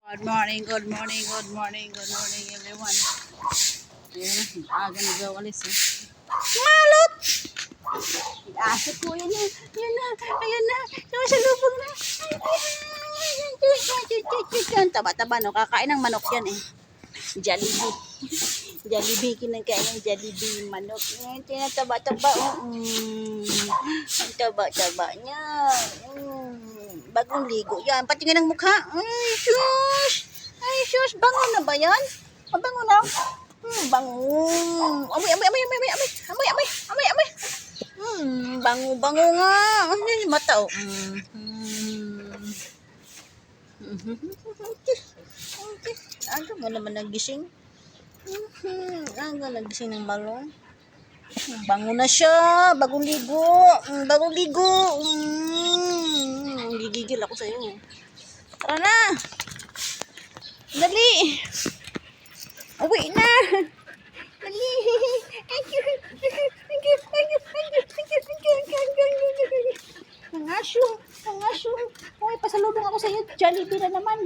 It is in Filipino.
Good morning, good morning, good morning, good morning everyone. Ayan na, aga nag-awalis eh. Malot! Asa ko, yan na, yan na, ayan na, nakasalubog na. Taba-taba no, kakain ng manok yan eh. Jollibee. Jollibee, kinakain ng Jollibee manok. Tinataba-taba, ang taba-taba niya. Bagong ligo yan. Patingin ng mukha. Ay, sus! Ay, sus! Bango na ba yan? Bango na? Bango. Amoy, amoy, amoy, amoy, amoy, amoy, amoy, amoy, amoy. Bango, bango nga. Ay, mata, oh. Ano ba naman nagising? Ano ba nagising ng balon? Bango na siya. Bagong ligo. Bagong ligo. Gigigil ako sa'yo. Tara na. Dali. Uwi na. Dali. Thank you. Thank you. Thank you. Thank you. Thank you. Thank you. Nangasyo. Nangasyo. Uy, pasalubong ako sa'yo. Jollibee na naman.